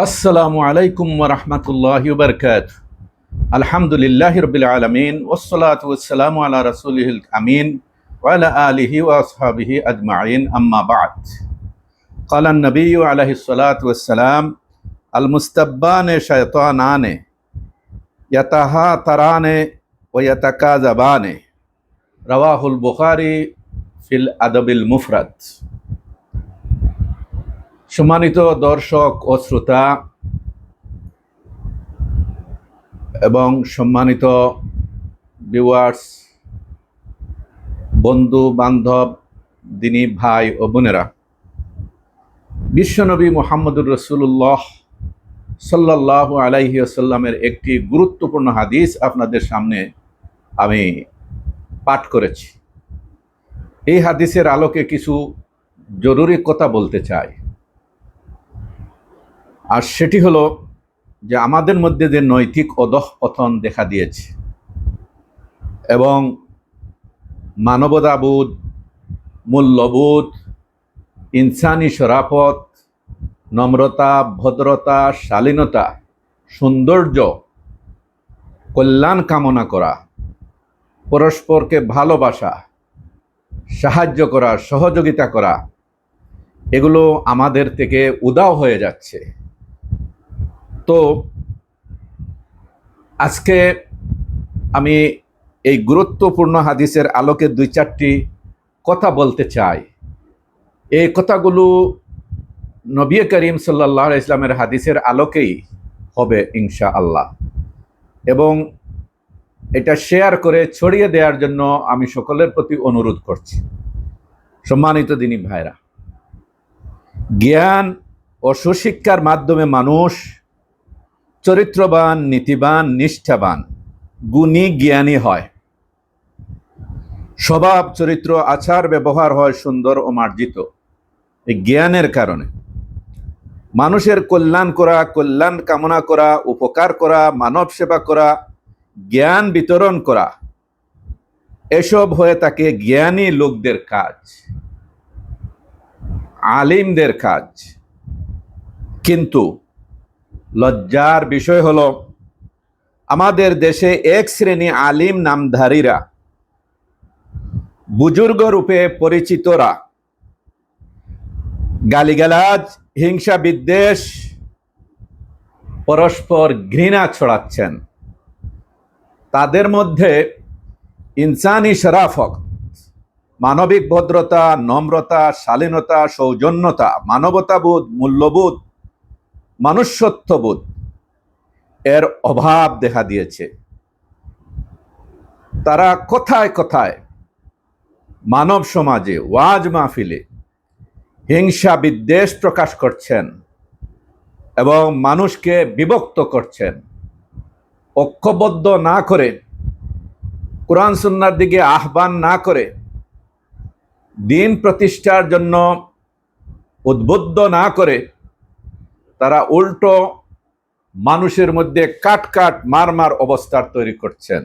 আসসালামু আলাইকুম ওয়া রাহমাতুল্লাহি ওয়া বারাকাতুহু। আলহামদুলিল্লাহি রাব্বিল আলামিন ওয়াসসালাতু ওয়াসসালামু আলা রাসূলিহিল আমিন ওয়া আলা আলিহি ওয়া আসহাবিহি আজমাইন, আম্মা বা'দ। ক্বালা আন-নাবিয়্যু আলাইহিস সালাতু ওয়াসসালাম আল মুস্তাব্বানে শায়তানানে ইয়াতাহাতারানে ওয়া ইয়াতাকাযাবানে, রাওয়াহুল বুখারী ফিল আদাবিল মুফরাদ। সম্মানিত দর্শক ও শ্রোতা এবং সম্মানিত ভিউয়ার্স, বন্ধু বান্ধব, দিনী ভাই ও বোনেরা, বিশ্বনবী মুহাম্মদুর রাসূলুল্লাহ সাল্লাল্লাহু আলাইহি ওয়াসাল্লামের একটি গুরুত্বপূর্ণ হাদিস আপনাদের সামনে আমি পাঠ করেছি। এই হাদিসের আলোকে কিছু জরুরি কথা বলতে চাই, আর সেটি হলো যে আমাদের মধ্যে যে নৈতিক অধঃপতন দেখা দিয়েছে এবং মানবতাবোধ, মূল্যবোধ, ইনসানি শরাফত, নম্রতা, ভদ্রতা, শালীনতা, সৌন্দর্য, কল্যাণ কামনা করা, পরস্পরকে ভালোবাসা, সাহায্য করা, সহযোগিতা করা, এগুলো আমাদের থেকে উধাও হয়ে যাচ্ছে। তো আজকে আমি এই গুরুত্বপূর্ণ হাদিসের আলোকে দুই চারটি কথা বলতে চাই। এই কথাগুলো নবী করিম সাল্লাল্লাহু আলাইহি ওয়াসাল্লামের হাদিসের আলোকেই হবে ইনশাআল্লাহ, এবং এটা শেয়ার করে ছড়িয়ে দেওয়ার জন্য আমি সকলের প্রতি অনুরোধ করছি। সম্মানিত দিনী ভাইরা, জ্ঞান ও সুশিক্ষার মাধ্যমে মানুষ চরিত্রবান, নীতিবান, নিষ্ঠাবান, গুণী, জ্ঞানী হয়। স্বভাব, চরিত্র, আচার, ব্যবহার হয় সুন্দর ও মার্জিত। এই জ্ঞানের কারণে মানুষের কল্যাণ করা, কল্যাণ কামনা করা, উপকার করা, মানব সেবা করা, জ্ঞান বিতরণ করা, এসব হয়ে থাকে জ্ঞানী লোকদের কাজ, আলিমদের কাজ। কিন্তু লজ্জার বিষয় হলো আমাদের দেশে এক শ্রেণী আলিম নামধারীরা, বুজুর্গ রূপে পরিচিতরা গালিগালাজ, হিংসা, বিদ্বেষ, পরস্পর ঘৃণা ছড়াচ্ছেন। তাদের মধ্যে ইনসানি শরাফত, মানবিক ভদ্রতা, নম্রতা, শালীনতা, সৌজন্যতা, মানবতাবোধ, মূল্যবোধ, মনুষ্যত্ববোধ এর অভাব দেখা দিয়েছে। তারা কোথায় কোথায় মানব সমাজে, ওয়াজ মাহফিলে হিংসা, বিদ্বেষ প্রকাশ করছেন এবং মানুষকে বিভক্ত করছেন। ঐক্যবদ্ধ না করে, কোরআন সুন্নাহর দিকে আহ্বান না করে, দিন প্রতিষ্ঠার জন্য উদ্বুদ্ধ না করে, তারা উল্টো মানুষের মধ্যে কাট মার অবস্থার তৈরি করছেন।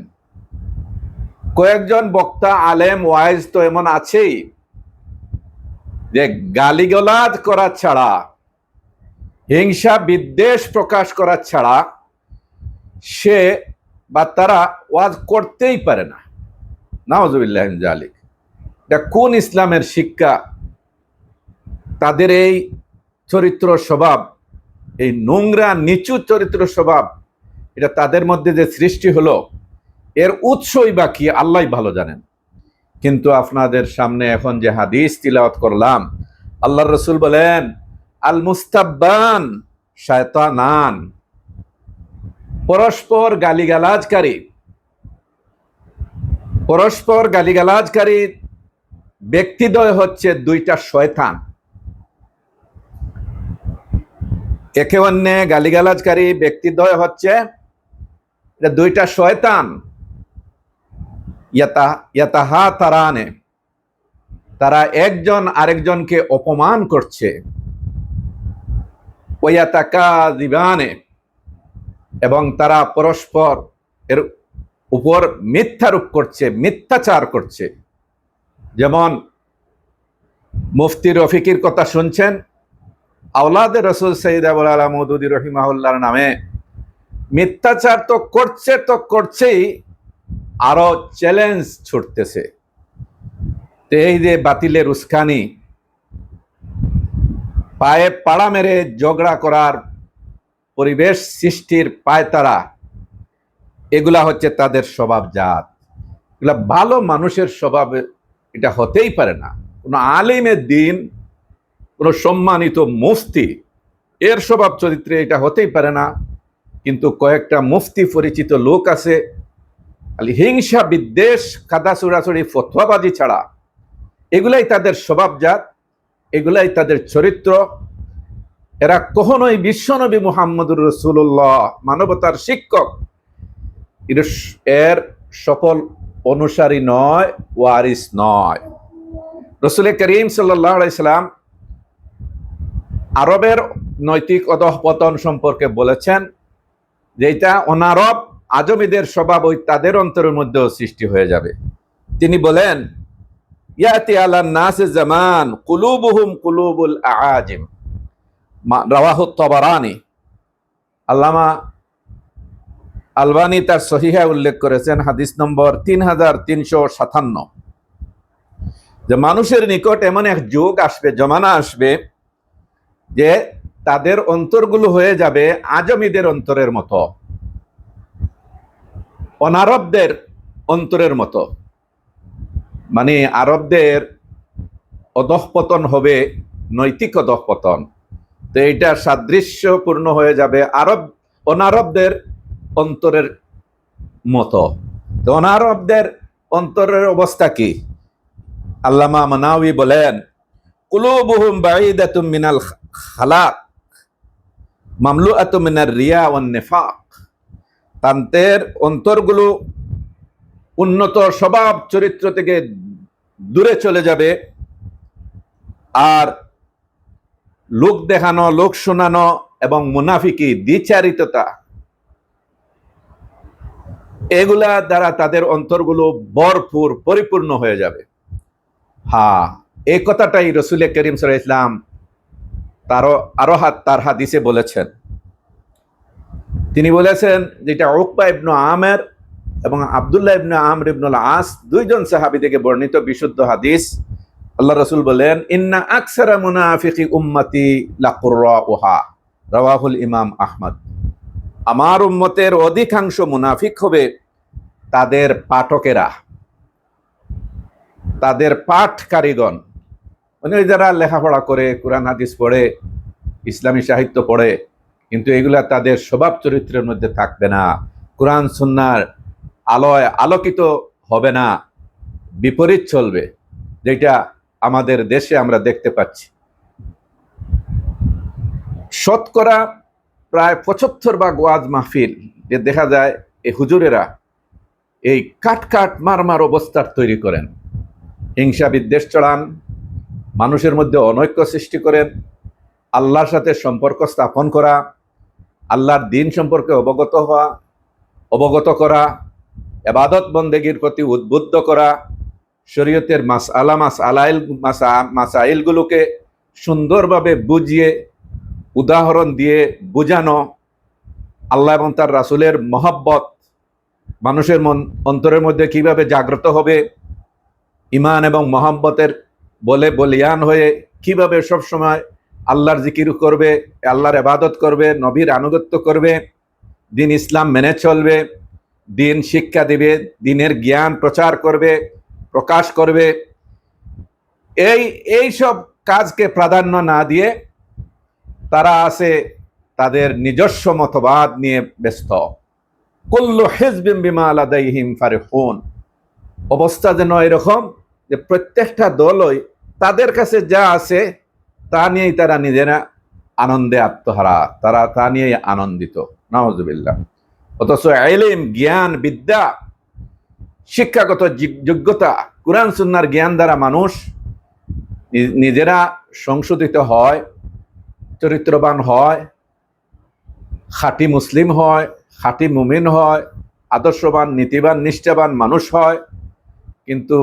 কয়েকজন বক্তা, আলেম, ওয়াইজ তো এমন আছেই যে গালিগালাজ করা ছাড়া, হিংসা বিদ্বেষ প্রকাশ করা ছাড়া সে বা তারা ওয়াজ করতেই পারে না। নাউযুবিল্লাহি মিন যালিক। এটা কোন ইসলামের শিক্ষা? তাদের এই চরিত্র স্বভাব, এই নোংরা নিচু চরিত্র স্বভাব, এটা তাদের মধ্যে যে সৃষ্টি হলো, এর উৎসই বা কি আল্লাহ ভালো জানেন। কিন্তু আপনাদের সামনে এখন যে হাদিস তিলাওয়াত করলাম, আল্লাহর রাসূল বলেন আল মুস্তাব্বান শায়তানান, পরস্পর গালিগালাজকারী ব্যক্তিদ্বয় হচ্ছে দুইটা শয়তান। একে অন্যে গালিগালাজকারী ব্যক্তিদ্বয় হচ্ছে দুইটা শয়তান। ইয়াতাহাতারানে, তারা একজন আরেকজনকে অপমান করছে। ওয়ায়াতাকাযিবানে, এবং তারা পরস্পর এর উপর মিথ্যারোপ করছে, মিথ্যাচার করছে। যেমন মুফতি রফিকির কথা শুনছেন, আওলাদে রসুল সৈয়দ আবুল আলা মওদুদী রহিমাহুল্লাহর নামে মিথ্যাচার তো করছেই, আরো চ্যালেঞ্জ ছুটতেছে। তো এই যে বাতিলের উস্কানি, পায়ে পাড়া মেরে ঝগড়া করার পরিবেশ সৃষ্টির পায়তারা, এগুলা হচ্ছে তাদের স্বভাবজাত। এগুলা ভালো মানুষের স্বভাব, এটা হতেই পারে না। কোনো আলিমের দিন, কোনো সম্মানিত মুফতি, এর স্বভাব চরিত্রে এটা হতেই পারে না। কিন্তু কয়েকটা মুফতি পরিচিত লোক আছে, খালি হিংসা বিদ্বেষ কাদা চুরাচুরি ফতোয়াবাজি ছাড়া এগুলাই তাদের স্বভাবজাত, এগুলাই তাদের চরিত্র। এরা কখনোই বিশ্বনবী মুহাম্মদুর রাসূলুল্লাহ, মানবতার শিক্ষক, এর সকল অনুসারী নয়, ওয়ারিস নয়। রাসূল করিম সাল্লাল্লাহু আলাইহি সাল্লাম আরবের নৈতিক অধঃপতন সম্পর্কে বলেছেন যে এটা অনারব আজমিদের স্বভাব ওই তাদের অন্তরের মধ্যেও সৃষ্টি হয়ে যাবে। তিনি বলেন, ইয়াতি আলান নাস জামান কুলুবুহুম কুলুবুল আআজিম, রাওয়াহু তাবারানী। আল্লামা আলবানী তার সহিহা উল্লেখ করেছেন, হাদিস নম্বর 3357, যে মানুষের নিকট এমন এক যুগ আসবে, জমানা আসবে, যে তাদের অন্তরগুলো হয়ে যাবে আজমিদের অন্তরের মতো, অনারবদের অন্তরের মতো। মানে আরবদের অধঃপতন হবে, নৈতিক অধঃপতন। তো এইটা সাদৃশ্যপূর্ণ হয়ে যাবে অনারবদের অন্তরের মতো। তো অনারবদের অন্তরের অবস্থা কি? আল্লামা মানাউই বলেন, কুলুবুহুম বাঈদাতুম মিনাল খালাক মামলুআতুম মিনার রিয়া ওয়ান নিফাক। তাদের অন্তরগুলো উন্নত স্বভাব চরিত্র থেকে দূরে চলে যাবে, আর লোক দেখানো, লোক শোনানো এবং মুনাফিকি, দ্বিচারিততা, এগুলা দ্বারা তাদের অন্তরগুলো ভরপুর পরিপূর্ণ হয়ে যাবে। হ্যাঁ, এই কথাটাই রাসূল করিম সাল্লাল্লাহু আলাইহি ওয়াসাল্লাম তার হাদিসে বলেছেন। তিনি বলেছেন, যেটা উকবা ইবনে আমের এবং আব্দুল্লাহ ইবনে আমর ইবনুল আস, দুইজন সাহাবী থেকে বর্ণিত বিশুদ্ধ হাদিস। আল্লাহ রাসূল বলেন, ইন্না আকসারা মুনাফিকি উম্মতি লাকুররাউহা, রাওয়াহুল ইমাম আহমদ। আমার উম্মতের অধিকাংশ মুনাফিক হবে তাদের পাঠকেরা, তাদের পাঠ কারিগণ, মানে যারা লেখাপড়া করে, কোরআন হাদিস পড়ে, ইসলামী সাহিত্য পড়ে, কিন্তু এগুলা তাদের স্বভাব চরিত্রের মধ্যে থাকবে না, কোরআন সুন্নাহর আলোয় আলোকিত হবে না, বিপরীত চলবে, যেটা আমাদের দেশে আমরা দেখতে পাচ্ছি। শতকরা প্রায় 75 ওয়াজ মাহফিল যে দেখা যায়, এই হুজুরেরা এই কাট মার অবস্থার তৈরি করেন, হিংসা বিদ্বেষ চড়ান, মানুষের মধ্যে অনৈক্য সৃষ্টি করেন, আল্লাহর সাথে সম্পর্ক স্থাপন করা, আল্লাহর দিন সম্পর্কে অবগত করা, ইবাদত বন্দেগীর প্রতি উদ্বুদ্ধ করা, শরীয়তের মাসাইলগুলোকে সুন্দরভাবে বুঝিয়ে উদাহরণ দিয়ে বুঝানো, আল্লাহ এবং তার রাসূলের মহব্বত মানুষের অন্তরের মধ্যে কিভাবে জাগ্রত হবে, ইমান এবং মহব্বতের বলে বলিয়ান হয়ে কিভাবে সবসময় আল্লাহর জিকির করবে, আল্লাহর ইবাদত করবে, নবীর আনুগত্য করবে, দিন ইসলাম মেনে চলবে, দিন শিক্ষা দিবে, দিনের জ্ঞান প্রচার করবে, প্রকাশ করবে, এই সব কাজকে প্রাধান্য না দিয়ে তারা আছে তাদের নিজস্ব মতবাদ নিয়ে ব্যস্ত। কুল্লু হিজবিন বিমা লাদাইহিম ফারিহুন। অবস্থা যেন এরকম যে প্রত্যেকটা দলই তাদের কাছে যা আছে তা নিয়েই তারা নিজেরা আনন্দে আত্মহারা, তারা তা নিয়েই আনন্দিত। নাউজুবিল্লাহ। অথচ ইলম, জ্ঞান, বিদ্যা, শিক্ষাগত যোগ্যতা, কুরআন সুন্নাহর জ্ঞান দ্বারা মানুষ নিজেরা সংশোধিত হয়, চরিত্রবান হয়, খাঁটি মুসলিম হয়, খাঁটি মুমিন হয়, আদর্শবান, নীতিবান, নিষ্ঠাবান মানুষ হয়। কিন্তু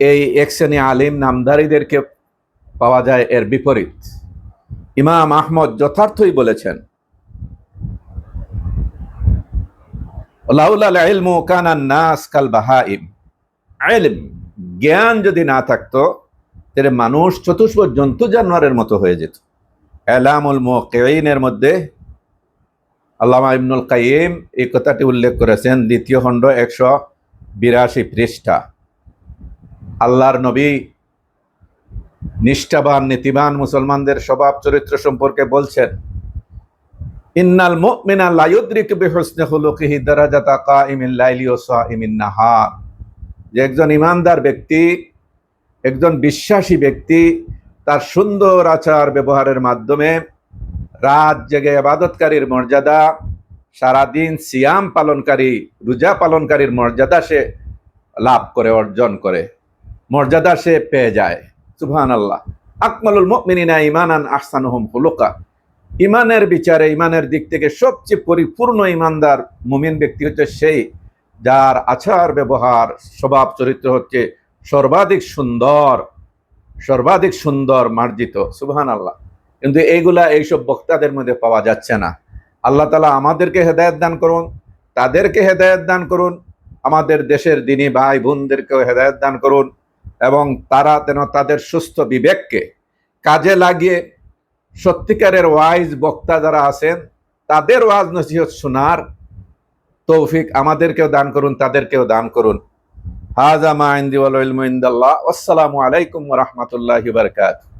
এই এক শ্রেণী আলিম নামধারীদেরকে পাওয়া যায় এর বিপরীত। ইমাম আহমদ যথার্থই বলেছেন, লাউলাল ইলমু কানান নাস কাল বাহাইম। ইলম, জ্ঞান যদি না থাকতো তাহলে মানুষ চতুষ্পদ জন্তু জানোয়ারের মতো হয়ে যেত। এলামুল মুওয়াক্কিঈনের মধ্যে আল্লামা ইবনুল কাইয়িম এই কথাটি উল্লেখ করেছেন, দ্বিতীয় খণ্ড 182 পৃষ্ঠা। আল্লাহর নবী নিষ্ঠাবান নীতিবান মুসলমানদের স্বভাব চরিত্র সম্পর্কে বলছেন, ইন্নাল মুমিনা লা ইউদরিকু বিহুসনি খুলুকিহি দারাজাতা কাইমিল লাইলি ওয়া সাইমিন নাহার। যে একজন ইমানদার ব্যক্তি, একজন বিশ্বাসী ব্যক্তি তার সুন্দর আচার ব্যবহারের মাধ্যমে রাত জেগে ইবাদতকারীর মর্যাদা, সারাদিন সিয়াম পালনকারী রোজা পালনকারীর মর্যাদা সে লাভ করে, অর্জন করে, মর্যাদা সে পেয়ে যায়। সুবহানাল্লাহ। আকমালুল মুমিনিনা ঈমানান আহসানুহুম খুলুকা। ইমানের বিচারে, ইমানের দিক থেকে সবচেয়ে পরিপূর্ণ ইমানদার মুমিন ব্যক্তি হচ্ছে সেই যার আচার ব্যবহার স্বভাব চরিত্র হচ্ছে সর্বাধিক সুন্দর, সর্বাধিক সুন্দর মার্জিত। সুবহানাল্লাহ। কিন্তু এইসব বক্তাদের মধ্যে পাওয়া যাচ্ছে না। আল্লাহ তাআলা আমাদেরকে হেদায়েত দান করুন, তাদেরকে হেদায়েত দান করুন, আমাদের দেশের দিনী ভাই বোনদেরকেও হেদায়েত দান করুন, এবং তারা যেন তাদের সুস্থ বিবেককে কাজে লাগিয়ে সত্যিকারের ওয়াইজ বক্তা যারা আছেন তাদের ওয়াজ নসিহত শোনার তৌফিক আমাদেরকেও দান করুন, তাদেরকেও দান করুন। হাযা মা ইনদি ওয়াল ইলমু ইনদাল্লাহ। আসসালামু আলাইকুম ওয়া রাহমাতুল্লাহি ওয়া বারাকাতুহু।